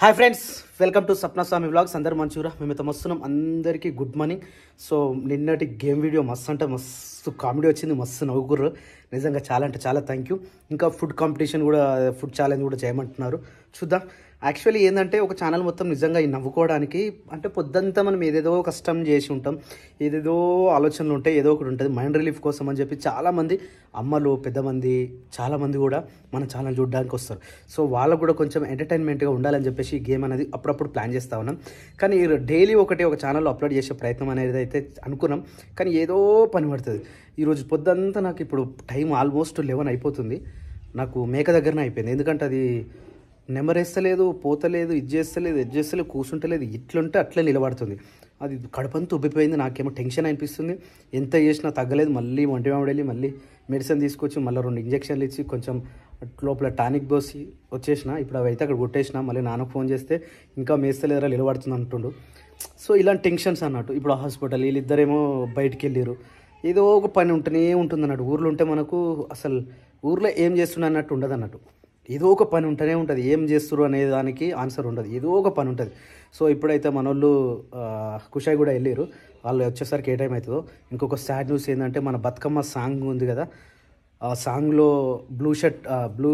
Hi friends, welcome to Sapna Swami vlogs. అందరు మంచిగా మేమైతే వస్తున్నాం. అందరికీ గుడ్ మార్నింగ్. సో నిన్నటి గేమ్ వీడియో మస్తు అంటే మస్తు కామెడీ వచ్చింది, మస్తు నవ్వుకుర్రు. నిజంగా చాలా అంటే చాలా థ్యాంక్ యూ. ఇంకా ఫుడ్ కాంపిటీషన్ కూడా, ఫుడ్ ఛాలెంజ్ కూడా చేయమంటున్నారు. చూద్దాం. యాక్చువల్లీ ఏంటంటే ఒక ఛానల్ మొత్తం నిజంగా ఈ నవ్వుకోవడానికి, అంటే పొద్దంతా మనం ఏదేదో కష్టం చేసి ఉంటాం, ఏదేదో ఆలోచనలు ఉంటాయి, ఏదో ఒకటి ఉంటుంది మైండ్ రిలీఫ్ కోసం అని చెప్పి చాలామంది అమ్మలు, పెద్దమంది, చాలామంది కూడా మన ఛానల్ చూడడానికి వస్తారు. సో వాళ్ళకు కూడా కొంచెం ఎంటర్టైన్మెంట్గా ఉండాలని చెప్పేసి ఈ గేమ్ అనేది అప్పుడప్పుడు ప్లాన్ చేస్తూ ఉన్నాం. కానీ డైలీ ఒక ఛానల్లో అప్లోడ్ చేసే ప్రయత్నం అనేది అయితే అనుకున్నాం. కానీ ఏదో పని పడుతుంది. ఈరోజు పొద్దంతా నాకు ఇప్పుడు టైం ఆల్మోస్ట్ 11 అయిపోతుంది. నాకు మేక దగ్గరనే అయిపోయింది. ఎందుకంటే అది నెంబర్ వేస్తలేదు, పోతలేదు, ఇది చేస్తలేదు, కూర్చుంటలేదు, ఇట్లుంటే అట్లే నిలబడుతుంది. అది కడుపంతా ఉబ్బిపోయింది. నాకేమో టెన్షన్ అనిపిస్తుంది. ఎంత చేసినా తగ్గలేదు. మళ్ళీ ఒంటి వెళ్ళి మళ్ళీ మెడిసిన్ తీసుకొచ్చి మళ్ళీ 2 ఇంజక్షన్లు ఇచ్చి కొంచెం లోపల టానిక్ పోసి వచ్చేసిన. ఇప్పుడు అవి అయితే అక్కడ కొట్టేసిన. మళ్ళీ నాన్నకు ఫోన్ చేస్తే ఇంకా మేస్తలేదురా, నిలబడుతుంది అంటుండు. సో ఇలాంటి టెన్షన్స్ అన్నట్టు. ఇప్పుడు హాస్పిటల్ వీళ్ళిద్దరేమో బయటికి వెళ్ళారు. ఏదో ఒక పని ఉంటూనే ఉంటుంది అన్నట్టు. ఊర్లో ఉంటే మనకు అసలు ఊర్లో ఏం చేస్తున్నా అన్నట్టు ఉండదు అన్నట్టు. ఏదో ఒక పని ఉంటూనే ఉంటుంది. ఏం చేస్తారు అనే దానికి ఆన్సర్ ఉండదు, ఏదో ఒక పని ఉంటుంది. సో ఇప్పుడైతే మన వాళ్ళు కుషాయి కూడా వెళ్ళారు. వాళ్ళు వచ్చేసరికి ఏ టైం అవుతుందో. ఇంకొక సాడ్ న్యూస్ ఏంటంటే, మన బతుకమ్మ సాంగ్ ఉంది కదా, ఆ సాంగ్లో బ్లూ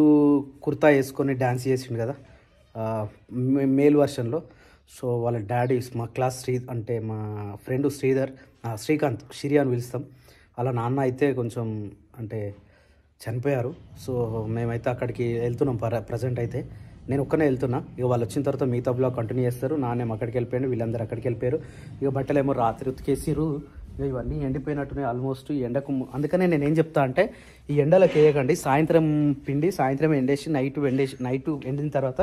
కుర్తా వేసుకొని డ్యాన్స్ చేసిండు కదా మేల్ వర్షన్లో. సో వాళ్ళ డాడీ మా క్లాస్ అంటే మా ఫ్రెండ్ శ్రీకాంత్ అని పిలుస్తాం. అలా నాన్న అయితే కొంచెం అంటే చనిపోయారు. సో మేమైతే అక్కడికి వెళ్తున్నాం. ప్రజెంట్ అయితే నేను ఒక్కనే వెళ్తున్నా. ఇక వాళ్ళు వచ్చిన తర్వాత మిగతా బ్లాగ్ కంటిన్యూ చేస్తారు. నాన్నేమో అక్కడికి వెళ్ళిపోయాడు, వీళ్ళందరూ అక్కడికి వెళ్ళిపోయారు. ఇక బట్టలు ఏమో రాత్రి ఉతికేసిరు. ఇక ఇవన్నీ ఎండిపోయినట్టున్నాయి ఆల్మోస్ట్ ఈ ఎండకు. అందుకనే నేను ఏం చెప్తా అంటే, ఈ ఎండలకు వేయకండి. సాయంత్రం పిండి సాయంత్రం ఎండేసి నైట్ ఎండిన తర్వాత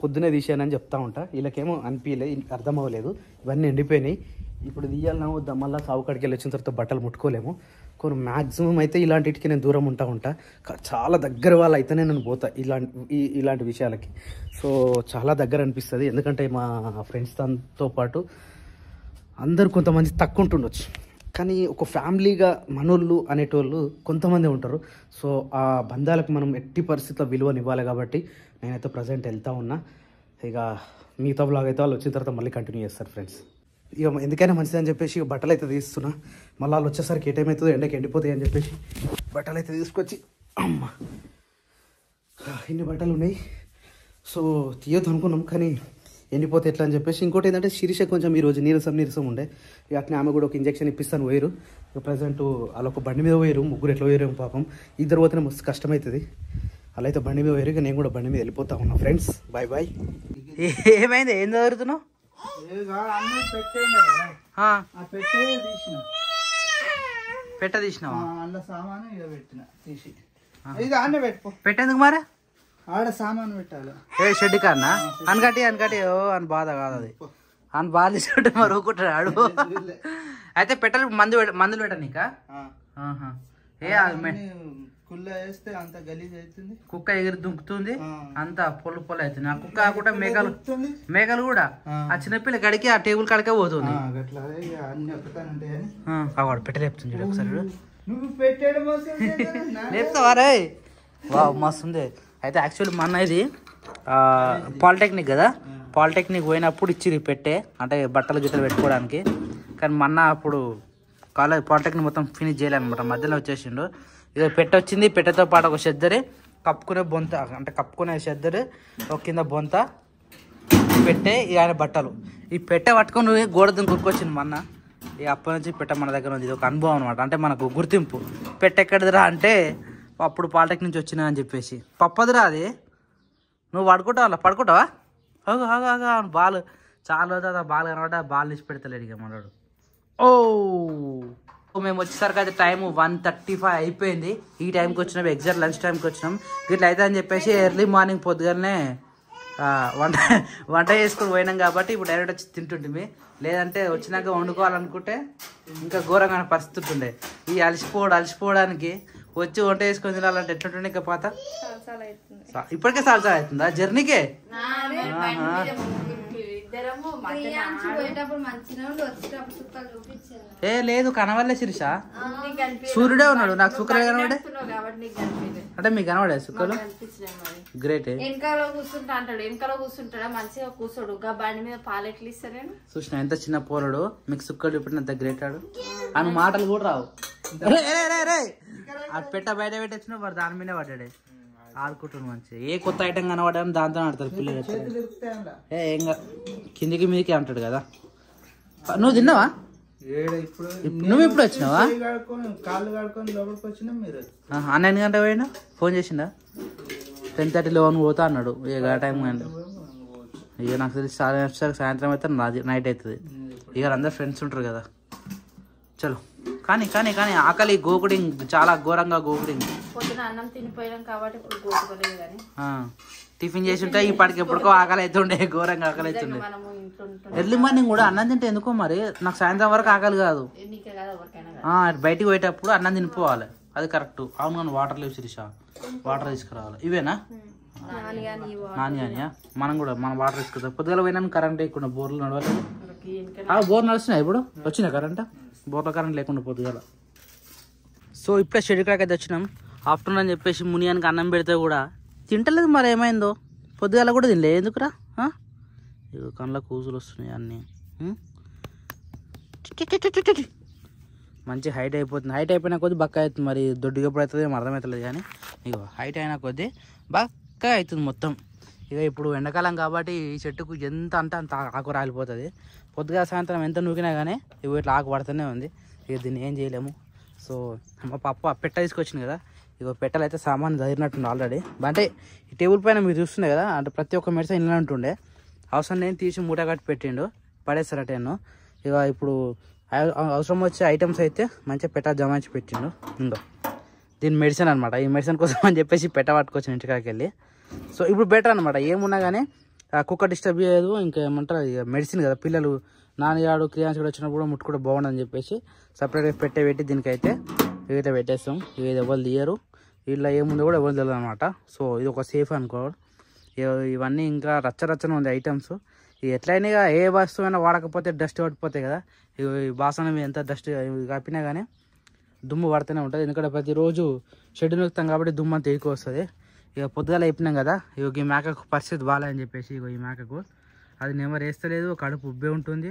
పొద్దునే తీసానని చెప్తా ఉంటా. వీళ్ళకేమో అనిపించలేదు, అర్థం అవ్వలేదు. ఇవన్నీ ఎండిపోయినాయి. ఇప్పుడు తీయాలన్నా వద్దా, మళ్ళీ సావుకాడికి వెళ్ళి వచ్చిన తర్వాత బట్టలు ముట్టుకోలేము. కొన్ని మ్యాక్సిమం అయితే ఇలాంటికి నేను దూరం ఉంటా. చాలా దగ్గర వాళ్ళు అయితేనే నేను పోతా ఇలాంటి విషయాలకి. సో చాలా దగ్గర అనిపిస్తుంది. ఎందుకంటే మా ఫ్రెండ్స్ దాంతో పాటు అందరూ కొంతమంది తక్కువ ఉంటుండొచ్చు, కానీ ఒక ఫ్యామిలీగా మనోళ్ళు అనేటోళ్ళు కొంతమంది ఉంటారు. సో ఆ బంధాలకు మనం ఎట్టి పరిస్థితుల్లో విలువనివ్వాలి. కాబట్టి నేనైతే ప్రజెంట్ వెళ్తూ ఉన్నా. ఇక మిగతా బ్లాగ్ అయితే వాళ్ళు వచ్చిన తర్వాత మళ్ళీ కంటిన్యూ చేస్తారు ఫ్రెండ్స్. ఇక ఎందుకైనా మంచిదని చెప్పేసి ఇక బట్టలు అయితే తీస్తున్నా. మళ్ళీ వాళ్ళు వచ్చేసరికి ఏ టైం అవుతుందో, ఎండకి ఎండిపోతాయి అని చెప్పేసి బట్టలు అయితే తీసుకొచ్చి, అమ్మ ఇన్ని బట్టలు ఉన్నాయి. సో తీయొద్దు అనుకున్నాం, కానీ ఎండిపోతే ఎట్లా అని చెప్పేసి. ఇంకోటి ఏంటంటే, శిరీష కొంచెం ఈరోజు నీరసం ఉండే. ఇక అట్నే ఆమె కూడా ఒక ఇంజక్షన్ ఇప్పిస్తాను పోయారు. ఇక ప్రజెంట్ వాళ్ళు ఒక బండి మీద పోయారు. ముగ్గురు ఎట్లా పోయారు పాపం. ఇద్దరు పోతేనే మస్తు కష్టమవుతుంది. అలా అయితే బండి మీద పోయారు. ఇక నేను కూడా బండి మీద వెళ్ళిపోతా ఉన్నా ఫ్రెండ్స్. Bye bye. ఏమైంది, ఏం చదువుతున్నావు? పెట్ట తీసినావా? పెట్టేందుకు మరి? ఆడ సామాను పెట్టాలి. షెడ్ కన్నా అనకటి ఓ అని బాధ కాదు, అది అని బాధ తీసుకుంటే మరి ఊకుంటాడు ఆడు. అయితే పెట్టాలి మందులు పెట్టనీకా? కుళ్ళ వేస్తే అంత గలీజ్ అవుతుంది. కుక్క ఎగిరి దుంకుతుంది, అంత పొల్లు అవుతుంది. ఆ కుక్క కూడా మేకలు కూడా ఆ చిన్నపిల్ల గడికి ఆ టేబుల్ కాడికే పోతుంది. పెట్టలేపుతుంది ఒకసారి లేపుతావారే. వా మస్తుంది. అయితే యాక్చువల్లీ మొన్న ఇది పాలిటెక్నిక్ కదా, పాలిటెక్నిక్ పోయినప్పుడు ఇచ్చిరి పెట్టే, అంటే బట్టలు గిట్టలు పెట్టుకోవడానికి. కానీ మొన్న అప్పుడు పాలిటెక్నిక్ మొత్తం ఫినిష్ చేయాలన్నమాట, మధ్యలో వచ్చేసిండు. ఇక పెట్టొచ్చింది. పెట్టెతో పాటు ఒక చెద్దరి, కప్పుకునే బొంత, అంటే కప్పుకునే చెద్దరి, ఒక కింద బొంత పెట్టే, ఇక ఆయన బట్టలు. ఈ పెట్టె పట్టుకొని గోడ దుంకొచ్చింది మొన్న. ఇక అప్పటి నుంచి పెట్టె మన దగ్గర ఉంది. ఇది ఒక అనుభవం అనమాట, అంటే మనకు గుర్తింపు. పెట్టె ఎక్కడిదిరా అంటే, అప్పుడు పాలిటెక్నిక్ నుంచి వచ్చినా అని చెప్పేసి. పప్పదిరా అది. నువ్వు పడుకుంటావా? ఆగా బాల్ చాలా అవుతుంది. ఆ బాల్ కనబడ్డా బాల్ ఇచ్చి పెడతలేడు ఇక మనోడు. మేము వచ్చేసరికి అయితే టైం 1:35 అయిపోయింది. ఈ టైంకి వచ్చినాం, ఎగ్జాక్ట్ లంచ్ టైంకి వచ్చినాం. ఇట్లా అయితే అని చెప్పేసి ఎర్లీ మార్నింగ్ పొద్దుగానే వంట చేసుకొని పోయినాం. కాబట్టి ఇప్పుడు డైరెక్ట్ వచ్చి తింటుంటే, లేదంటే వచ్చినాక వండుకోవాలనుకుంటే ఇంకా ఘోరంగా పరిస్థితి ఉంటుండే. ఈ అలసిపోవడానికి వచ్చి వంట చేసుకొని తినాలంటే ఎట్లుంటుండే ఇంకా పాత. ఇప్పటికే సాల్సా అవుతుందా జర్నీకే? ఏ లేదు, కనవల్లే శిరీష. సూర్యుడే ఉన్నాడు, నాకు సుఖలే కనబడే. అంటే మీకు కనబడే సుక్కలు గ్రేట్. వెనకాల కూర్చుంటా అంటాడు, వెనకాల కూర్చుంటాడా మంచిగా కూర్చోడు. బండి మీద పాలు ఎట్లా ఇస్తాను నేను చూసిన ఎంత చిన్న పోరడు మీకు సుక్కలు చూపినంత గ్రేట్ ఆడు. అని మాటలు కూడా రావు. అది బయట పెట్టొచ్చిన వాడు దాని మీదే పడ్డాడే ఆడుకుంటున్నాడు మంచిగా. ఏ కొత్త ఐటమ్ కనబడని దాంతో ఆడతారు పిల్లలు. ఏం కిందికి మీదకి అంటాడు కదా. నువ్వు తిన్నావా? నువ్వు ఇప్పుడు వచ్చినావా? అన్న ఎన్ని గంటకు పోయినా? ఫోన్ చేసిండా? 10:30 11 పోతా అన్నాడు. ఇక ఆ టైం కానీ ఇక నాకు తెలిసి సాయంత్రం అయితే నైట్ అవుతుంది. ఇక అందరు ఫ్రెండ్స్ ఉంటారు కదా. చలో కానీ కానీ కానీ ఆకలి గోకుడింగ్ చాలా ఘోరంగా గోకుడింగ్. పొద్దున అన్నం తినిపోయాం కాబట్టి ఇప్పుడు గోకులేదు కానీ టిఫిన్ చేసి ఉంటే ఇప్పటికి ఎప్పటికో ఆకలి అవుతుండే, ఘోరంగా ఆకలి అవుతుండే. ఎర్లీ మార్నింగ్ కూడా అన్నం తింటే ఎందుకో మరి నాకు సాయంత్రం వరకు ఆకలి కాదు. బయటికి పోయేటప్పుడు అన్నం తినిపోవాలి, అది కరెక్ట్. అవును కానీ వాటర్ లేవు శిరీష, వాటర్ తీసుకురావాలి. ఇవేనా నాని అనియా? మనం కూడా మనం వాటర్ తీసుకుంటాం. పొద్దుగల పోయినా కరెంట్ లేకుండా బోర్లు నడవాలి. బోర్ నడుస్తున్నాయి ఇప్పుడు. వచ్చినా కరెంట్? బోర్లో కరెంట్ లేకుండా పొద్దుగల. సో ఇప్పుడే షెడ్ కాడికి అయితే వచ్చినాం. ఆఫ్టర్నూన్ అని చెప్పేసి మునియానికి అన్నం పెడితే కూడా తింటలేదు. మరి ఏమైందో పొద్దుగాల కూడా తినలే. ఎందుకురా? ఇక కళ్ళ కూజులు వస్తున్నాయి అన్నీ. మంచి హైట్ అయిపోతుంది. హైట్ అయిపోయిన కొద్దీ బక్క అవుతుంది. మరి దొడ్డుగా ఎప్పుడు అవుతుంది ఏమో అర్థమవుతలేదు. కానీ ఇక హైట్ అయిన కొద్దీ బక్క అవుతుంది మొత్తం. ఇక ఇప్పుడు ఎండాకాలం కాబట్టి ఈ చెట్టుకు ఎంత అంటే అంత ఆకు రాలిపోతుంది. పొద్దుగా సాయంత్రం ఎంత నూకినా కానీ ఇవి ఇట్లా ఆకు పడుతూనే ఉంది. ఇక దీన్ని ఏం చేయలేము. సో మా పప్పు పెట్ట తీసుకొచ్చింది కదా. ఇక పెట్టలు అయితే సామాన్ చదివినట్టుండే ఆల్రెడీ. అంటే ఈ టేబుల్ పైన మీరు చూస్తుండే కదా, అంటే ప్రతి ఒక్క మెడిసిన్ ఇంట్లో ఉంటుండే. అవసరం నేను తీసి మూట కట్టి పెట్టిండు, పడేస్తారట నేను. ఇక ఇప్పుడు అవసరం వచ్చే ఐటమ్స్ అయితే మంచిగా పెట్ట జమాయించి పెట్టిండు. ఇంకో దీని మెడిసిన్ అనమాట. ఈ మెడిసిన్ కోసం అని చెప్పేసి పెట్ట పట్టుకొచ్చిన ఇంటికాడికి వెళ్ళి. సో ఇప్పుడు బెటర్ అనమాట. ఏమున్నా కానీ కుక్క డిస్టర్బ్ చేయదు. ఇంకా ఏమంటారు ఇక మెడిసిన్ కదా, పిల్లలు నాన్నగాడు క్రియాంశుడు వచ్చినప్పుడు కూడా ముట్టుకుంటే బాగుండని చెప్పేసి సపరేట్గా పెట్టి దీనికైతే ఇవైతే పెట్టేస్తాం. ఇవి ఎవరు తీయరు, వీళ్ళ ఏముందో కూడా ఎవరు తెలియదు అనమాట. సో ఇది ఒక సేఫ్ అనుకో. ఇవన్నీ ఇంకా రచ్చరచ్చన ఉంది ఐటమ్స్. ఎట్లయినా ఏ వస్తువైనా వాడకపోతే డస్ట్ పడిపోతాయి కదా. ఈ బాసన ఎంత డస్ట్ కప్పినా కానీ దుమ్ము పడుతూనే ఉంటుంది. ఎందుకంటే ప్రతిరోజు షెడ్ నొక్కుతాం కాబట్టి దుమ్ము అంతా ఎక్కువ వస్తుంది. ఇక పొద్దుగాల అయిపోయినాం కదా. ఇక ఈ మేకకు పరిస్థితి బాగాలని చెప్పేసి ఇక ఈ మేకకు అది నెమరు వేస్తలేదు, కడుపు ఉబ్బే ఉంటుంది.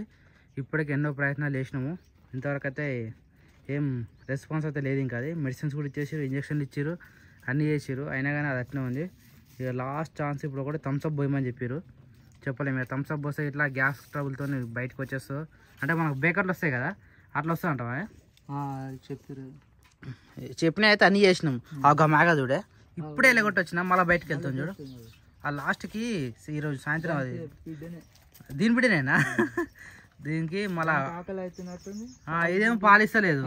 ఇప్పటికి ఎన్నో ప్రయత్నాలు చేసినాము, ఇంతవరకు అయితే ఏం రెస్పాన్స్ అయితే లేదు. ఇంకా అది మెడిసిన్స్ కూడా ఇచ్చేసారు, ఇంజక్షన్లు ఇచ్చారు, అన్నీ చేసారు. అయినా కానీ అది అట్నే ఉంది. ఇక లాస్ట్ ఛాన్స్ ఇప్పుడు ఒకటి థమ్స్అప్ పోయమని చెప్పారు. చెప్పలేము ఇక థమ్స్అప్ పోస్తే ఇట్లా గ్యాస్ ట్రబుల్తో బయటకు వచ్చేస్తావు. అంటే మనకు బేకర్లు వస్తాయి కదా, అట్లా వస్తా అంటావా? చెప్పారు, చెప్పినా అయితే అన్నీ చేసినాం. ఆ మేక చూడే ఇప్పుడే వెళ్ళగొట్టి వచ్చినాం, మళ్ళీ బయటకు వెళ్తాం చూడు. ఆ లాస్ట్కి ఈరోజు సాయంత్రం అది దీని బిడ్డనేనా దీనికి మళ్ళా ఆకలి అవుతున్నట్టుంది. ఇదేమో పాలిస్తలేదు,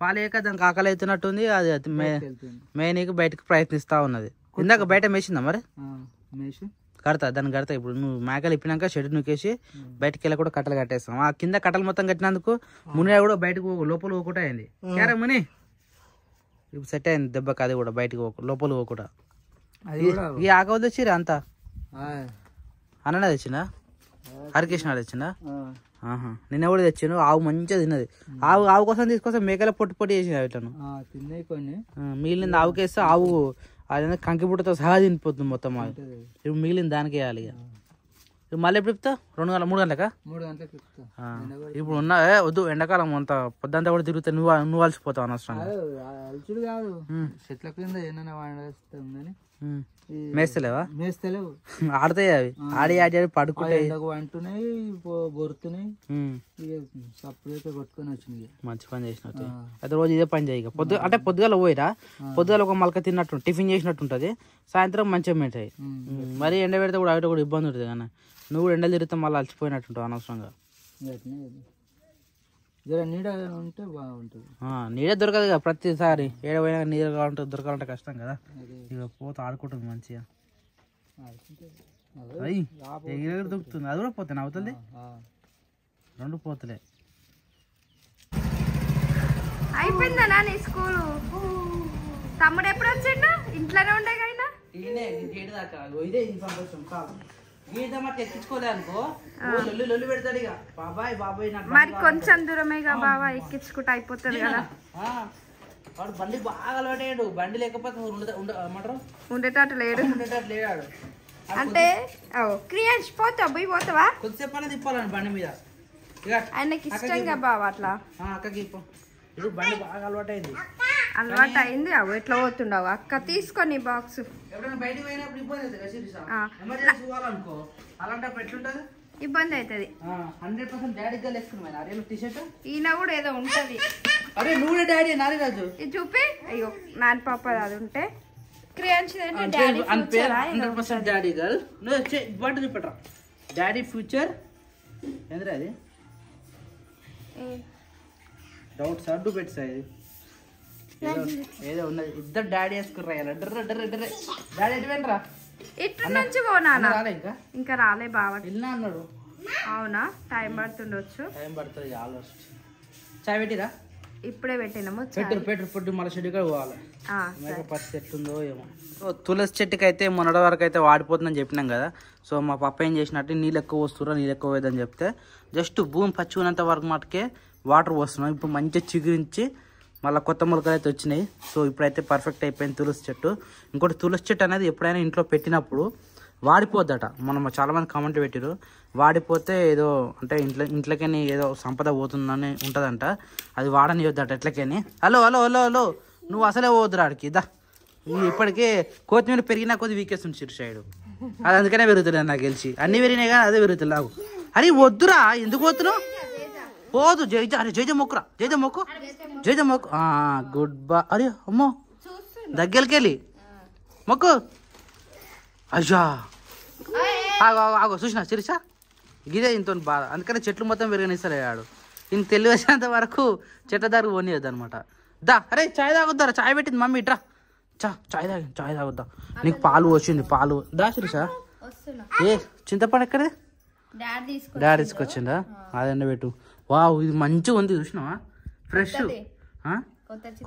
పాలేక దానికి ఆకలి అవుతున్నట్టుంది. అది మేనీకి బయటకు ప్రయత్నిస్తూ ఉన్నది. ఇందాక బయట మేసిందా మరి? కడతా దాన్ని కడతా. ఇప్పుడు నువ్వు మేకలు ఇప్పినాక షెడ్ నూకేసి బయటకు వెళ్ళి కూడా కట్టలు కట్టేస్తాం. ఆ కింద కట్టలు మొత్తం కట్టినందుకు మునిగా కూడా బయటకు లోపల పోకుండా అయింది. క్యారా ముని ఇప్పుడు సెట్ అయింది దెబ్బకి. అది కూడా బయటకు లోపల పోకుండా. ఈ ఆకలి తెచ్చిరా అంతా అన్ననే తెచ్చిందా? హరికృష్ణ తెచ్చిందా? నిన్న కూడా తెచ్చాను. ఆవు మంచిగా తిన్నది. ఆవు కోసం తీసుకొస్తే మేకల పొట్టి చేసిన ఇట్లను తిన్నాయి కొన్ని. మిగిలింది ఆవుకేస్తే ఆవు అది కంకిపుట్టతో సహా తినిపోతుంది మొత్తం. అది ఇప్పుడు మిగిలింది దానికి వేయాలి. ఇక మళ్ళీ ఎప్పుడు చెప్తా? 2 గంటల 3 గంటలకా? 3 గంటలకు ఇప్పుడు ఉన్న వద్దు, ఎండాకాలం అంతా పొద్దంతా కూడా తిరిగితే నువ్వు అలసిపోతావు అనవసరంగా. అలచుడు కాదు, చెట్ల కింద ఏమైనా వాడేస్తాం కానీ మేస్తలేవా? మేస్తలేవు, ఆడతాయి అవి. ఆడి పడుకుంటాయి, అంటున్నాయి, బొరుతున్నాయి. సపరేట్ కొట్టుకొని వచ్చినాయి. మంచి పని చేసినట్టు. అయితే రోజు ఇదే పని చేయి. అంటే పొద్దుగాల పోయిరా, పొద్దుగాల ఒక మలక తిన్నట్టు టిఫిన్ చేసినట్టు ఉంటుంది, సాయంత్రం మంచిగా మెట్టాయి. మరి ఎండ పెడితే కూడా అవి కూడా ఇబ్బంది ఉంటుంది. కానీ నువ్వు కూడా ఎండలు తిరిగితే మళ్ళీ అలసిపోయినట్టుంటావు అనవసరంగా. నీడ ఉంటే బాగుంటుంది. నీడే దొరకదు కదా ప్రతిసారి. ఏడవైనా నీరు కావాలంటే దొరకాలంటే కష్టం కదా. ఇక పోత ఆడుకుంటుంది మంచిగా. ఎగిరెగిరి దొరుకుతుంది. అది కూడా పోతాను అవుతుంది. 2 పోతలే. అయిపోయిందా నీ స్కూలు? తమ్ముడు ఎప్పుడు వచ్చిండు? ఇంట్లోనే ఉండే కదా. మరి కొంచెం దూరమేగా బాబా, ఎక్కించుకుంటా అయిపోతుంది కదా. వాడు బండి బాగా అలవాటయ్యాడు. బండి లేకపోతే ఏమంటారు ఉండేటట్టు లేడు. ఉండేటట్టు లేడాడు. అంటే క్రియాన్స్ పోతావు పోయి పోతావా? కొద్దిసేపు అనేది తిప్పాలండి బండి మీద. ఆయనకి ఇష్టంగా బావ అట్లా. అక్కకి ఇప్పుడు బండి బాగా అలవాటైంది. అలవాటు అయింది. ఎట్లా పోతుండవు అక్క? తీసుకొని బాక్స్. ఎప్పుడైనా బయటకు పోయినప్పుడు ఇబ్బంది అవుతుంది. ఎమర్జెన్సీ పోవాలనుకో అలాంటప్పుడు ఎట్లుంటది? ఇబ్బంది అవుతుంది. 100% డాడీ గల్ వేసుకున్నాను. అరే టీ షర్ట్ ఈయన కూడా ఏదో ఉంటది. అరే నువ్వు డాడీ నాని రాజు ఇది చూపి. అయ్యో నాన్న పాప అది ఉంటే క్రియాన్స్ డాడీ గర్ల్. నువ్వు బట్ట చూపెట్రా. డాడీ ఫ్యూచర్ ఏంద్రా అది? డౌట్స్ అడ్డు పెట్టా ఇది ఏదో ఉన్నది. ఇద్దరు డాడీ వేసుకుర్రా. డాడీ ఎటు వెంటరా? ఇటు నుంచి పోనా? ఇంకా రాలే బావ. వెళ్ళినా అన్నాడు. అవునా? టైం పడుతుండొచ్చు. టైం పడుతుంది ఆల్మోస్ట్. చాయ్ పెట్టిరా? ఇప్పుడే పెట్టినాము. పెట్టు మళ్ళీ చెట్టు కూడా పోవాలి. పరిస్థితి ఎట్లుందో ఏమో. తులసి చెట్టుకి అయితే మొన్నటి వరకు అయితే వాడిపోతుందని చెప్పినాం కదా. సో మా పప్ప ఏం చేసినట్టు నీళ్ళు ఎక్కువ వస్తురా, నీళ్ళు ఎక్కువ పోయేదని చెప్తే జస్ట్ భూమి పచ్చి ఉన్నంత వరకు మటుకే వాటర్ పోస్తున్నాం. ఇప్పుడు మంచిగా చిగురించి మళ్ళీ కొత్త మొలకలు అయితే వచ్చినాయి. సో ఇప్పుడైతే పర్ఫెక్ట్ అయిపోయింది తులసి చెట్టు. ఇంకోటి తులసి చెట్టు అనేది ఎప్పుడైనా ఇంట్లో పెట్టినప్పుడు వాడిపోద్దట. మనం చాలామంది కామెంట్ పెట్టారు, వాడిపోతే ఏదో అంటే ఇంట్లోకని ఏదో సంపద పోతుందని ఉంటుందంట. అది వాడనివద్దట ఎట్లకని. హలో హలో హలో హలో నువ్వు అసలే పోవద్దురా ఆడికి. దా ఇప్పటికే కొత్తిమీర పెరిగినా కొద్ది వీకేస్తుంది చిరుసైడు. అది అందుకనే పెరుగుతుంది నాకు తెలిసి. అన్ని పెరిగినాయి కానీ అదే పెరుగుతుంది నాకు. అరే వద్దురా, ఎందుకు పోతున్నావు? పోదు. అరే జైజ మొక్కురా, జైజ మొక్కు, జైజ మొక్కు. గుడ్ బా. అరే అమ్మో దగ్గరికి వెళ్ళి మొక్కు. అయ్యా ఆగో చూసినా చిరుసా గిదే ఇంత బాధ. అందుకని చెట్లు మొత్తం పెరగనిస్తలేడు. ఈయన తెలివి వచ్చేంత వరకు చెట్ల దగ్గర పోనీయద్దు అనమాట. దా అరే చాయ్ తాగొద్దారా? చాయ్ పెట్టింది మమ్మీ ఇట్రా. చాయ్ తాగొద్దా? నీకు పాలు వచ్చింది. పాలు దా చిరుసా. ఏ చింతపండు ఎక్కడే? డాడీ తీసుకొచ్చిందా? అదన్న పెట్టు. వావ్ ఇది మంచిగా ఉంది చూసినావా? ఫ్రెష్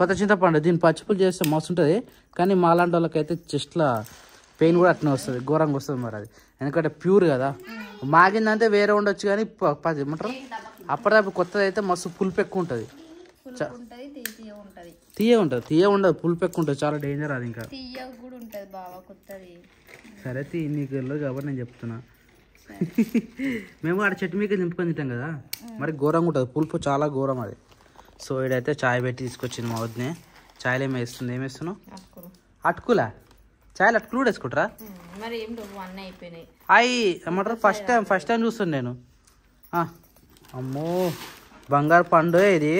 కొత్త చింతపండు. దీన్ని పచ్చిపులు చేస్తే మస్తు ఉంటుంది. కానీ మాలాంటి వాళ్ళకైతే చెస్ట్ల పెయిన్ కూడా అట్నే వస్తుంది, ఘోరంగా వస్తుంది మరి అది. ఎందుకంటే ప్యూర్ కదా. మాగిందంటే వేరే ఉండొచ్చు కానీ ఏమంటారు అప్పటిదప్పుడు కొత్తది అయితే మస్తు పులుపు ఎక్కువ ఉంటుంది. తీయ ఉంటుంది, తీయ ఉండదు, పులుపు ఎక్కువ ఉంటుంది. చాలా డేంజర్ అది. ఇంకా సరే నీకు వెళ్ళదు కాబట్టి నేను చెప్తున్నా. మేము ఆడ చెట్టు మీకు నింపుకొని తింటాం కదా, మరి ఘోరంగా ఉంటుంది, పులుపు చాలా ఘోరం అది. సో ఇడైతే చాయ్ పెట్టి తీసుకొచ్చింది మా వద్దునే. చాయ్లు ఏమేస్తుంది? ఏమేస్తున్నావు? అటుకులా? చాయ్లు అటుకులు కూడా వేసుకుంటారా? అవి ఏమంటారు ఫస్ట్ టైం చూస్తాను నేను. అమ్మో బంగారు పండు ఇది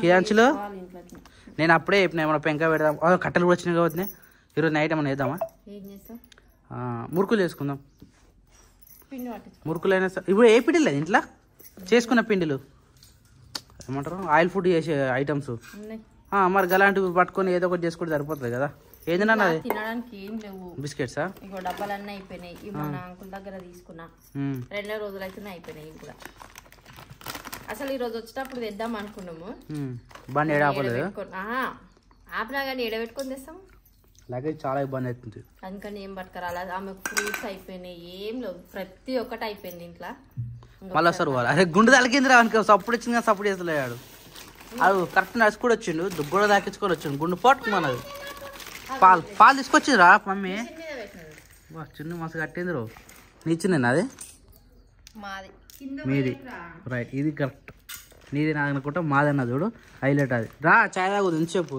కియాంచులో. నేను అప్పుడే చెప్పిన ఏమన్నా పెంక పెడదాం, కట్టెలు కూడా వచ్చినాయి కాబట్టి ఈరోజు నైట్ ఏమన్నా వేద్దామా? మురుకులు చేసుకుందాం. మురుకులు అయినా సార్ ఇప్పుడు ఏ పిండి లేదు ఇంట్లో చేసుకున్న పిండిలు ఏమంటారు ఆయిల్ ఫుడ్ చేసే ఐటమ్స్. మరి అలాంటివి పట్టుకొని ఏదో ఒకటి చేసుకుంటే సరిపోతుంది కదా. ఏదైనా బిస్కెట్సా? డబ్బాలన్నీ అయిపోయినాయి. మన అంకుల్ దగ్గర తీసుకున్నా 2 రోజులు అయితే అయిపోయినాయి కూడా. అసలు ఈ రోజు వచ్చేటప్పుడు తెద్దాం అనుకున్నాము. బండి ఏడాపలేదు ఆపినా కానీ ఎడబెట్టుకొని తెస్తాం. లగేజ్ చాలా ఇబ్బంది అవుతుంది. అందుకని ఏం పట్టుకురాలి. ఆమె ఫ్రూట్స్ అయిపోయినాయి, ఏం లేవు, ప్రతి ఒక్కటి అయిపోయింది ఇంట్లో. మళ్ళీ వస్తారు వాళ్ళు. అదే గుండు తలకింది రావడానికి సప్పుడు వచ్చింది కానీ సప్పుడు చేస్తలేడు. అది కరెక్ట్ నడిచి కూడా వచ్చిండు, దుగ్గడ దాకించుకొని వచ్చిండు. గుండు పట్టుకున్నది. పాలు తీసుకొచ్చిందిరా మమ్మీ. చిన్న మస్తు కట్టింది రో. నీ చిన్న అది మీది రైట్, ఇది కరెక్ట్. నీది నాది అనుకుంటా, మాది అన్నది చూడు హైలైట్. అది రా చాయ్ తాగుతుంది చెప్పు.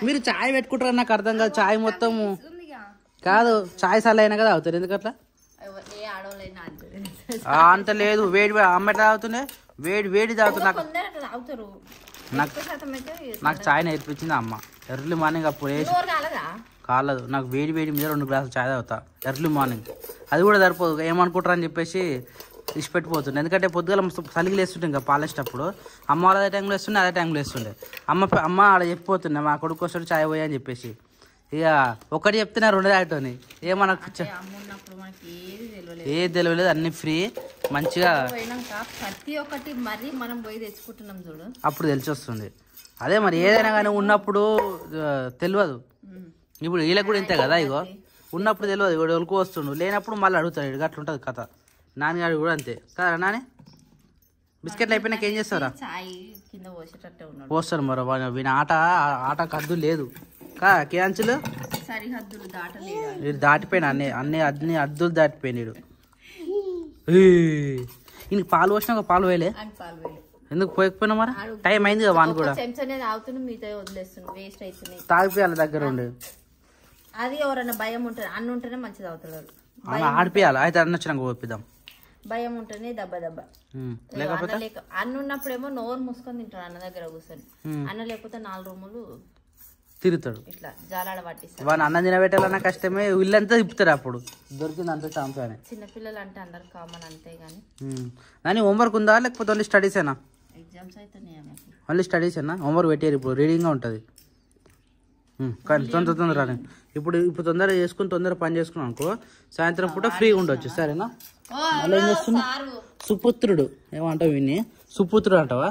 మీరు చాయ్ పెట్టుకుంటారు నాకు అర్థం కాదు. చాయ్ మొత్తం కాదు, చాయ్ సల్ల అయినా కదా అవుతారు. ఎందుకట్లా? అంత లేదు, వేడి అమ్మ ఎట్లా తాగుతుండే? వేడి తాగుతుంది. నాకు చాయ్ నేర్పించింది అమ్మ. ఎర్లీ మార్నింగ్ అప్పుడు కాలేదు నాకు వేడి మీద 2 గ్లాసులు చాయ్ తాగుతా ఎర్లీ మార్నింగ్. అది కూడా సరిపోదు, ఏమనుకుంటారు అని చెప్పేసి ఇచ్చి పెట్టిపోతుండే. ఎందుకంటే పొద్దుగల చలికి వేస్తుంటే ఇంకా పాలేసేటప్పుడు అమ్మ వాళ్ళు అదే టైంలో వేస్తుండే, అదే టైంలో వేస్తుండే. అమ్మ ఆడ చెప్పిపోతుండే మా కొడుకు వస్తాడు చాయ్ పోయా అని చెప్పేసి. ఇక ఒకటి చెప్తున్నా 2 దాటని ఏమనకు ఏది తెలియలేదు. అన్ని ఫ్రీ మంచిగా ప్రతి ఒక్కటి మరి మనం పోయి తెచ్చుకుంటున్నాం చూడు, అప్పుడు తెలిసి వస్తుంది. అదే మరి ఏదైనా కానీ ఉన్నప్పుడు తెలియదు. ఇప్పుడు వీళ్ళకి కూడా ఇంతే కదా. ఇగో ఉన్నప్పుడు తెలియదు, ఇక ఒలుకు వస్తుండు, లేనప్పుడు మళ్ళీ అడుగుతాడు. ఇక అట్లా ఉంటుంది కథ. నాన్నగారు కూడా అంతే కదా నాని. బిస్కెట్లు అయిపోయినాక ఏం చేస్తారా? చాయ్ కింద పోసేటట్టే ఉన్నాడు. పోస్తారు మరి వీని ఆట కద్దు లేదు కేంచులు సరిహద్దులు దాటలేదు. వీడు దాటిపోయినా అన్ని అద్దులు దాటిపోయినాడు. ఇంక పాలు పోసినా పాలు వేయలే ఎందుకు పోయకపోయినా మరి టైం అయింది కదా వాని కూడా చెంచనే తాగుతున్నా మీతో వదిలేస్తున్నా వేస్ట్ అవుతున్నాయి. తాగిపోయాలి దగ్గర ఉండి అది ఎవరన్నా భయం ఉంటుంది అన్న ఉంటేనే మంచిది అవుతాడు. ఆడిపోయాలి అయితే అన్న వచ్చినాక పోపిద్దాం. భయం ఉంటేనే దెబ్బ లేకపోతే అన్న ఉన్నప్పుడేమో నోరు మూసుకొని తింటాడు అన్న దగ్గర కూర్చొని. అన్న లేకపోతే 4 రూములు తిరుగుతాడు ఇట్లా జాలాడ పట్టిస్తాడు. వాడిని అన్నం తినబెట్టాలన్నా కష్టమే ఇల్లంతా తిప్పుతారు అప్పుడు దొరికింది అంత ఛాన్స్ అని. చిన్నపిల్లలు అంటే అందరు కామన్ అంతే గానీ కానీ హోంవర్క్ ఉందా లేకపోతే ఓన్లీ స్టడీసేనా? ఎగ్జామ్స్ అయితే ఓన్లీ స్టడీసేనా? హోంవర్క్ పెట్టారు ఇప్పుడు రీడింగ్గా ఉంటుంది కానీ తొందర ఇప్పుడు తొందరగా చేసుకుని తొందరగా పని చేసుకున్నాం అనుకో సాయంత్రం పూట ఫ్రీగా ఉండొచ్చు. సరేనా? అలా ఏం చేస్తున్నా సుపుత్రుడు ఏమంటావు వీడిని? సుపుత్రుడు అంటావా?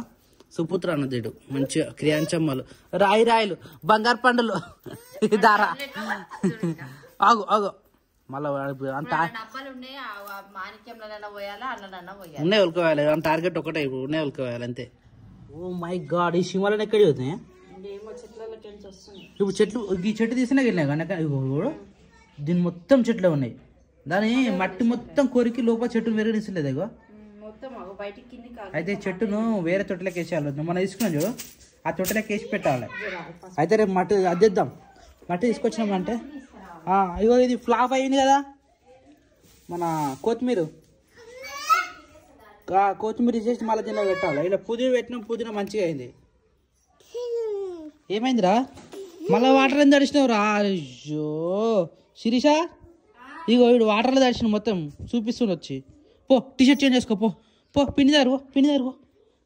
సుపుత్రుడు అన్నదేడు మంచిగా క్రియాంచమ్మలు రాయిలు బంగారు పండులు దారా ఆగు మళ్ళా ఉన్నాయి ఉల్కోవాలి టార్గెట్ ఒకటే ఇప్పుడు ఉన్నాయి ఉల్కోవాలి అంతే. ఓ మై గాడ్ ఈ సినిమాలను ఎక్కడ చదువుతాయి ఇప్పుడు చెట్లు? ఈ చెట్టు తీసినా వెళ్ళినాయి కానీ దీని మొత్తం చెట్లే ఉన్నాయి. దాని మట్టి మొత్తం కొరికి లోపల చెట్టును వెరగనిస్తలేదు. ఇగో అయితే చెట్టును వేరే తొట్టలోకి వేసేయాలి. మనం తీసుకున్నాం చూడు ఆ తొట్టలోకి వేసి పెట్టాలి. అయితే రేపు మట్టి అద్దెద్దాం. మట్టి తీసుకొచ్చినామంటే ఇగో ఇది ఫ్లాప్ అయింది కదా మన కొత్తిమీర చేసి మళ్ళీ దీనిలో పెట్టాలి. ఇలా పుదీనా పెట్టినాం పుదీనా మంచిగా అయింది. ఏమైందిరా మళ్ళీ వాటర్ ఏం తడిచినావురా? అయ్యో శిరీష ఇగో వీడు వాటర్లో తడిచిన మొత్తం చూపిస్తుంది వచ్చి. పో టీషర్ట్ చేంజ్ చేసుకో పో పిండిదారు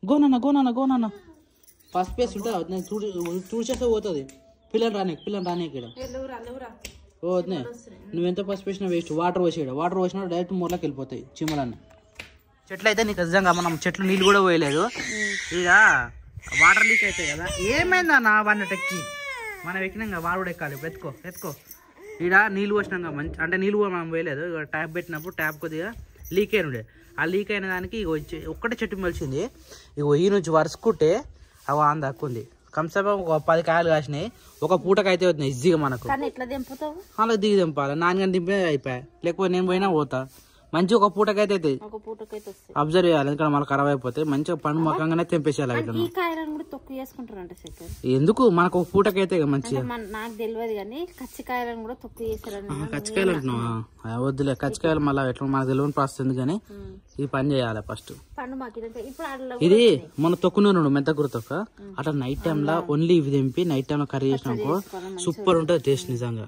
గోనన్న ఫస్ట్ ప్లేస్ ఉంటుంది నేను చూసేస్తే పోతుంది. పిల్లలు రాని ఇక్కడ వద్దే నువ్వెంత పసుపు వేసినా వేస్ట్. వాటర్ పోసినా డైరెక్ట్ మూలకి వెళ్ళిపోతాయి చీమలన్నీ. చెట్లు అయితే నీకు నిజంగా మనం చెట్లు నీళ్ళు కూడా పోయలేదు. ఇక వాటర్ లీక్ అవుతాయి కదా. ఏమైందన్నా వాడిని ఎక్కి మనం ఎక్కినాం కదా వాడు కూడా ఎక్కాలి. ఎత్తుకో ఈడ నీళ్ళు పోసినాక మంచి అంటే నీళ్ళు మనం పోయలేదు. ఇక ట్యాప్ పెట్టినప్పుడు ట్యాప్ కొద్దిగా లీక్ అయిన ఉండే. ఆ లీక్ అయిన దానికి ఇక ఒక్కటే చెట్టు మలిచింది. ఇక ఈ నుంచి వరుసుకుంటే అవి ఆన్ దక్కుంది. కంసే ఒక 10 కాయలు కాసినాయి. ఒక పూటకి అయితే అవుతున్నాయి ఈజీగా మనకు. అలా దిగి దింపాలి. నాన్నగాని దింపే అయిపోయాయి. లేకపోతే నేను పోయినా పోతా. మంచి ఒక పూటకైతే అవుతాయి. అబ్జర్వ్ చేయాలి ఎందుకంటే మళ్ళీ ఖరాబ్ అయిపోతాయి. మంచిగా పండు మొక్కగానే తెంపేసేయాలి. ఎందుకు మనకు ఒక పూటకైతే మంచిగా. నాకు తెలియదు కానీ కచ్చికాయలను కూడా తొక్కు చేస్తారని. కచ్చికాయలు అంటున్నావా? వద్దులే కచ్చికాయలు మళ్ళీ ఎట్లా మనకు తెలియని ప్రాసెస్ కానీ ఈ పని చేయాలి ఫస్ట్. ఇది మన తొక్కునూరు మెంతకూర తొక్క అట్లా నైట్ టైమ్ లా ఓన్లీ ఇవి తెంపి నైట్ టైమ్ లో కర్రీ చేసినాకో సూపర్ ఉంటుంది టేస్ట్ నిజంగా.